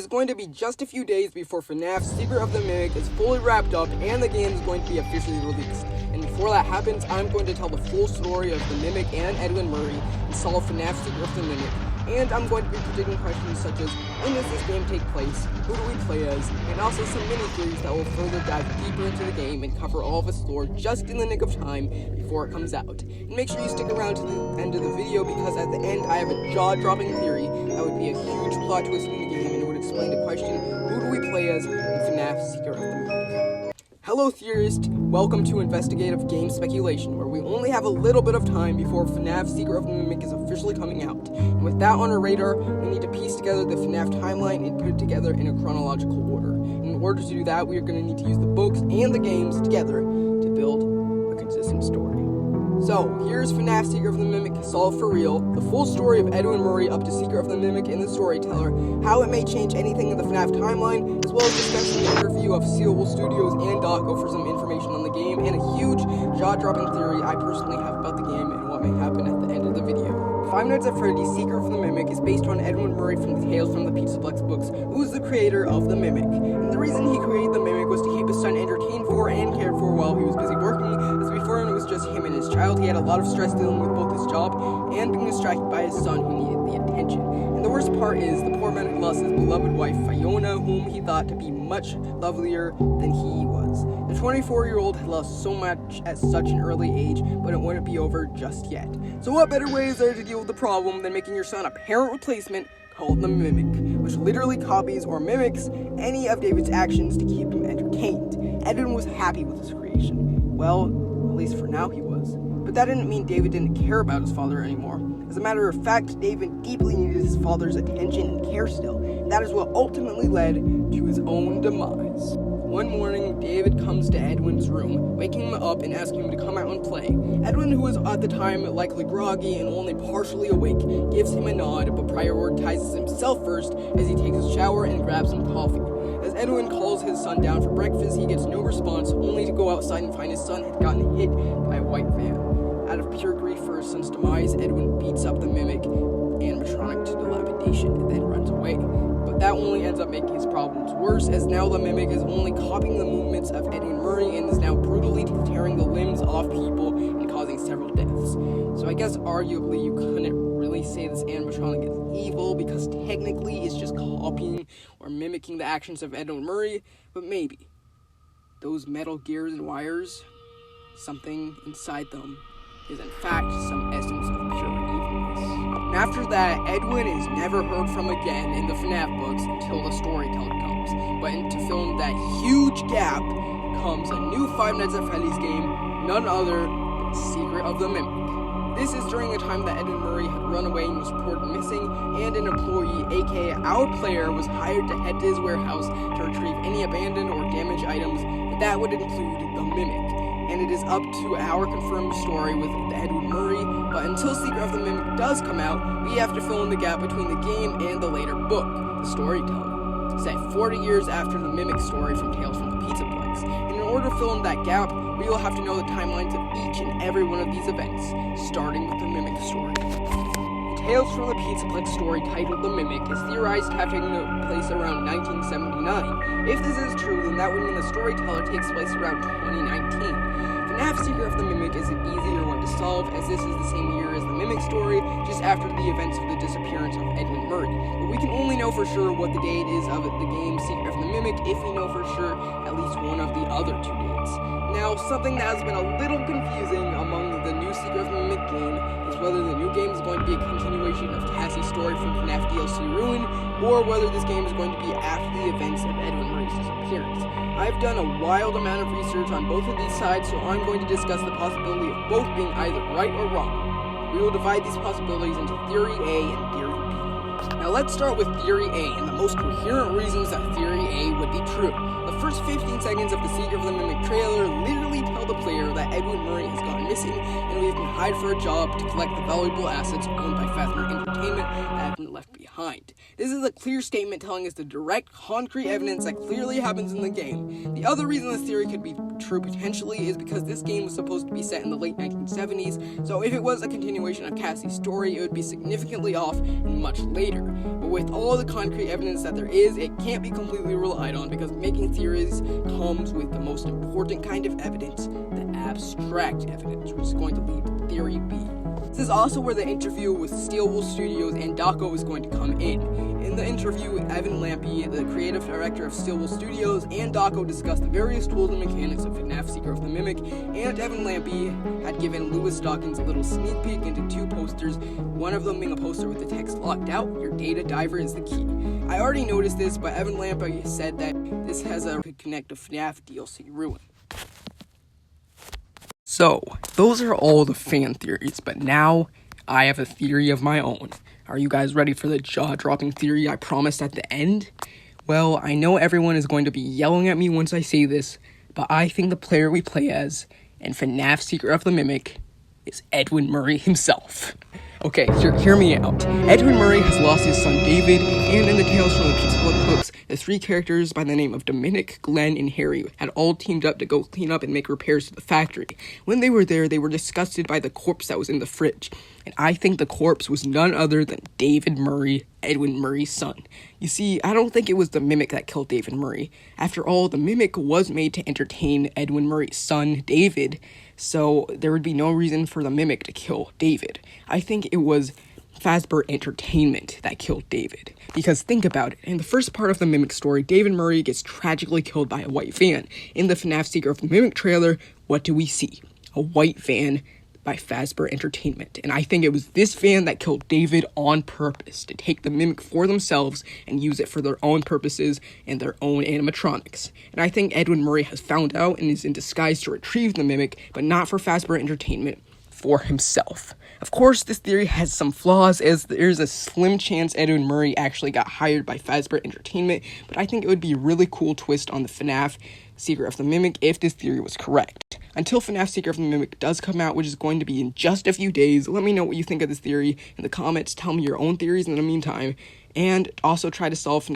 is going to be just a few days before FNAF Secret of the Mimic is fully wrapped up and the game is going to be officially released. And before that happens, I'm going to tell the full story of the Mimic and Edwin Murray and solve FNAF Secret of the Mimic. And I'm going to be predicting questions such as, when does this game take place, who do we play as, and also some mini-theories that will further dive deeper into the game and cover all of its lore just in the nick of time before it comes out. And make sure you stick around to the end of the video because at the end I have a jaw-dropping theory that would be a huge plot twist in the game and it would explain the question, who do we play as in FNAF Secret of the Mimic. Hello theorist, welcome to Investigative Game Speculation, where we only have a little bit of time before FNAF Secret of the Mimic is officially coming out. And with that on our radar, we need to piece together the FNAF timeline and put it together in a chronological order. And in order to do that, we are going to need to use the books and the games together to build a consistent story. So, here's FNAF Secret of the Mimic, Solved for Real, the full story of Edwin Murray up to Secret of the Mimic and the Storyteller, how it may change anything in the FNAF timeline, as well as discussing the interview of Sealable Studios and Doggo for some information on the game, and a huge jaw-dropping theory I personally have about the game and what may happen at the end of the video. Five Nights at Freddy's Secret of the Mimic is based on Edwin Murray from the Tales from the Pizzaplex books, who is the creator of the Mimic. And the reason he created the Mimic was to keep his son entertained for and cared for while he was busy working, as before him it was just him and his child. He had a lot of stress dealing with both his job and being distracted by his son who needed the attention. And the worst part is, the poor man had lost his beloved wife, Fiona, whom he thought to be much lovelier than he was. The 24-year-old had lost so much at such an early age, but it wouldn't be over just yet. So what better way is there to deal with the problem than making your son a parent replacement called the Mimic, which literally copies or mimics any of David's actions to keep him entertained. Edwin was happy with his creation. Well, at least for now he was. But that didn't mean David didn't care about his father anymore. As a matter of fact, David deeply needed his father's attention and care still, and that is what ultimately led to his own demise. One morning, David comes to Edwin's room, waking him up and asking him to come out and play. Edwin, who was at the time likely groggy and only partially awake, gives him a nod but prioritizes himself first as he takes a shower and grabs some coffee. As Edwin calls his son down for breakfast, he gets no response, only to go outside and find his son had gotten hit by a white van. Out of pure grief for his son's demise, Edwin beats up the Mimic animatronic to dilapidation and then runs away. But that only ends up making his problems worse, as now the Mimic is only copying the movements of Edwin Murray and is now brutally tearing the limbs off people and causing several deaths. So I guess arguably you couldn't really say this animatronic is evil, because technically it's just copying or mimicking the actions of Edwin Murray, but maybe. Those metal gears and wires, something inside them is in fact some essence of pure evilness. And after that, Edwin is never heard from again in the FNAF books until the Storyteller comes. But to fill in that huge gap comes a new Five Nights at Freddy's game, none other than Secret of the Mimic. This is during a time that Edwin Murray had run away and was reported missing, and an employee, aka our player, was hired to head to his warehouse to retrieve any abandoned or damaged items, and that would include the Mimic. And it is up to our confirmed story with Edwin Murray, but until Secret of the Mimic does come out, we have to fill in the gap between the game and the later book, The Storyteller, set 40 years after the Mimic story from Tales from the Pizzaplex. And in order to fill in that gap, we will have to know the timelines of each and every one of these events, starting with the Mimic story. Tales from the Pizzaplex story titled The Mimic is theorized to have taken place around 1979. If this is true, then that would mean the Storyteller takes place around 2019. FNAF Secret of the Mimic is an easier one to solve, as this is the same year as the Mimic story, just after the events of the disappearance of Edwin Murray. But we can only know for sure what the date is of the game Secret of the Mimic if we know for sure at least one of the other two dates. Now, something that has been a little confusing among the new Secret of the Mimic game is whether the new game is going to be a continuation of Cassie's story from FNAF DLC Ruin, or whether this game is going to be after the events of Edwin Murray's disappearance. I've done a wild amount of research on both of these sides, so I'm going to discuss the possibility of both being either right or wrong. We will divide these possibilities into Theory A and Theory B. Now let's start with Theory A, and the most coherent reasons that Theory A would be true. The first 15 seconds of the Secret of the Mimic trailer literally tell the player that Edwin Murray has gone missing, and we have been hired for a job to collect the valuable assets owned by Fazbear Entertainment that have been left behind. This is a clear statement telling us the direct, concrete evidence that clearly happens in the game. The other reason this theory could be true potentially is because this game was supposed to be set in the late 1970s, so if it was a continuation of Cassie's story, it would be significantly off and much later. But with all the concrete evidence that there is, it can't be completely relied on because making theories comes with the most important kind of evidence, the abstract evidence, which is going to lead to theory B. This is also where the interview with Steelwool Studios and Daco is going to come in. In the interview, Evan Lampe, the creative director of Steelwool Studios, and Daco discussed the various tools and mechanics of FNAF Secret of the Mimic, and Evan Lampe had given Lewis Dawkins a little sneak peek into two posters, one of them being a poster with the text "Locked out, your data diver is the key." I already noticed this, but Evan Lampe said that this has a could connect to FNAF DLC Ruin. So, those are all the fan theories, but now I have a theory of my own. Are you guys ready for the jaw-dropping theory I promised at the end? Well, I know everyone is going to be yelling at me once I say this, but I think the player we play as in FNAF Secret of the Mimic is Edwin Murray himself. Okay, hear me out. Edwin Murray has lost his son David, and in the Tales from the Pizza Hut books, the three characters by the name of Dominic, Glenn, and Harry had all teamed up to go clean up and make repairs to the factory. When they were there, they were disgusted by the corpse that was in the fridge, and I think the corpse was none other than David Murray, Edwin Murray's son. You see, I don't think it was the Mimic that killed David Murray. After all, the Mimic was made to entertain Edwin Murray's son, David, so there would be no reason for the Mimic to kill David. I think it was Fazbear Entertainment that killed David. Because think about it, in the first part of the Mimic story, David Murray gets tragically killed by a white van. In the FNAF Secret of the Mimic trailer, what do we see? A white van by Fazbear Entertainment. And I think it was this van that killed David on purpose, to take the Mimic for themselves and use it for their own purposes and their own animatronics. And I think Edwin Murray has found out and is in disguise to retrieve the Mimic, but not for Fazbear Entertainment, for himself. Of course, this theory has some flaws, as there's a slim chance Edwin Murray actually got hired by Fazbear Entertainment, but I think it would be a really cool twist on the FNAF Secret of the Mimic if this theory was correct. Until FNAF Secret of the Mimic does come out, which is going to be in just a few days, let me know what you think of this theory in the comments. Tell me your own theories in the meantime, and also try to solve